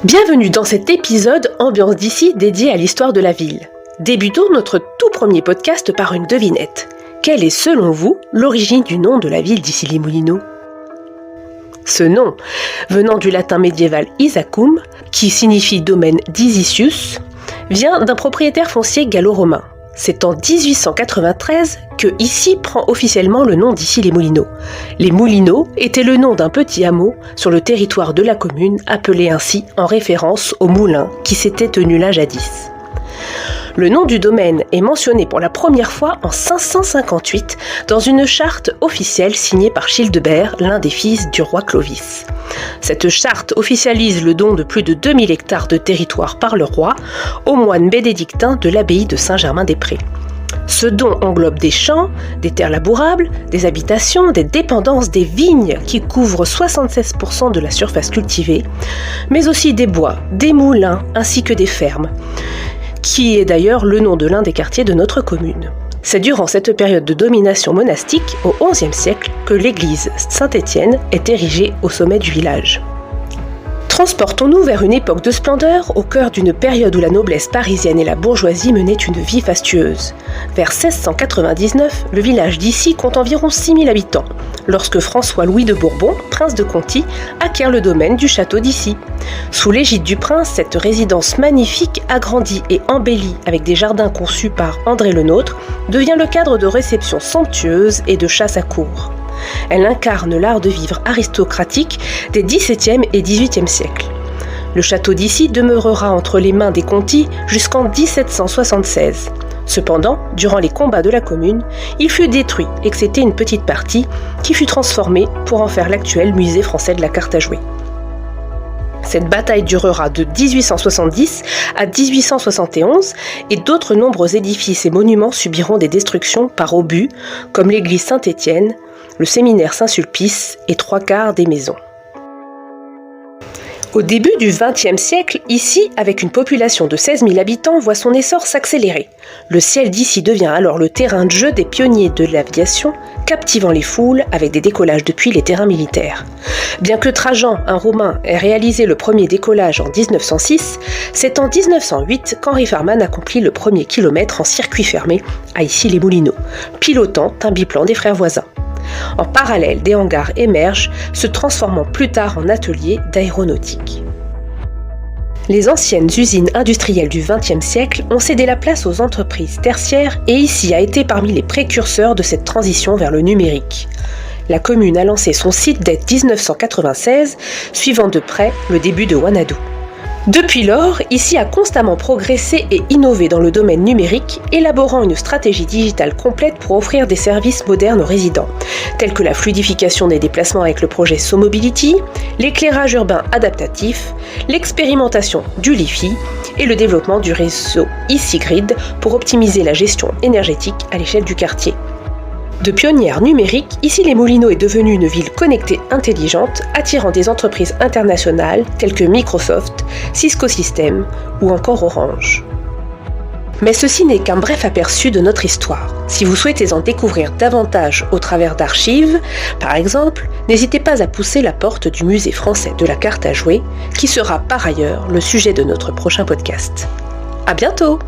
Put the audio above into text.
Bienvenue dans cet épisode Ambiance d'ici dédié à l'histoire de la ville. Débutons notre tout premier podcast par une devinette. Quelle est selon vous l'origine du nom de la ville d'Issy-les-Moulineaux ? Ce nom, venant du latin médiéval Isacum, qui signifie domaine d'Isicius, vient d'un propriétaire foncier gallo-romain. C'est en 1893 que Issy prend officiellement le nom d'Issy-les-Moulineaux. Les Moulineaux étaient le nom d'un petit hameau sur le territoire de la commune, appelé ainsi en référence au moulin qui s'était tenu là jadis. Le nom du domaine est mentionné pour la première fois en 558 dans une charte officielle signée par Childebert, l'un des fils du roi Clovis. Cette charte officialise le don de plus de 2000 hectares de territoire par le roi aux moines bénédictins de l'abbaye de Saint-Germain-des-Prés. Ce don englobe des champs, des terres labourables, des habitations, des dépendances, des vignes qui couvrent 76% de la surface cultivée, mais aussi des bois, des moulins ainsi que des fermes, qui est d'ailleurs le nom de l'un des quartiers de notre commune. C'est durant cette période de domination monastique, au XIe siècle, que l'église Saint-Étienne est érigée au sommet du village. Transportons-nous vers une époque de splendeur, au cœur d'une période où la noblesse parisienne et la bourgeoisie menaient une vie fastueuse. Vers 1699, le village d'Issy compte environ 6000 habitants, lorsque François-Louis de Bourbon, prince de Conti, acquiert le domaine du château d'Issy. Sous l'égide du prince, cette résidence magnifique, agrandie et embellie avec des jardins conçus par André Le Nôtre, devient le cadre de réception somptueuse et de chasse à cour. Elle incarne l'art de vivre aristocratique des XVIIe et XVIIIe siècles. Le château d'Issy demeurera entre les mains des Conti jusqu'en 1776. Cependant, durant les combats de la commune, il fut détruit, excepté une petite partie, qui fut transformée pour en faire l'actuel musée français de la carte à jouer. Cette bataille durera de 1870 à 1871 et d'autres nombreux édifices et monuments subiront des destructions par obus, comme l'église Saint-Étienne, le séminaire Saint-Sulpice et 3/4 des maisons. Au début du XXe siècle, Issy, avec une population de 16 000 habitants, voit son essor s'accélérer. Le ciel d'Issy devient alors le terrain de jeu des pionniers de l'aviation, captivant les foules avec des décollages depuis les terrains militaires. Bien que Trajan, un Romain, ait réalisé le premier décollage en 1906, c'est en 1908 qu'Henri Farman accomplit le premier kilomètre en circuit fermé à Issy-les-Moulineaux, pilotant un biplan des frères voisins. En parallèle, des hangars émergent, se transformant plus tard en ateliers d'aéronautique. Les anciennes usines industrielles du XXe siècle ont cédé la place aux entreprises tertiaires et Issy a été parmi les précurseurs de cette transition vers le numérique. La commune a lancé son site dès 1996, suivant de près le début de Wanadoo. Depuis lors, Issy a constamment progressé et innové dans le domaine numérique, élaborant une stratégie digitale complète pour offrir des services modernes aux résidents, tels que la fluidification des déplacements avec le projet SoMobility, l'éclairage urbain adaptatif, l'expérimentation du Li-Fi et le développement du réseau Issy Grid pour optimiser la gestion énergétique à l'échelle du quartier. De pionnière numérique, Issy-les-Moulineaux est devenue une ville connectée intelligente, attirant des entreprises internationales telles que Microsoft, Cisco Systems ou encore Orange. Mais ceci n'est qu'un bref aperçu de notre histoire. Si vous souhaitez en découvrir davantage au travers d'archives, par exemple, n'hésitez pas à pousser la porte du musée français de la carte à jouer, qui sera par ailleurs le sujet de notre prochain podcast. À bientôt!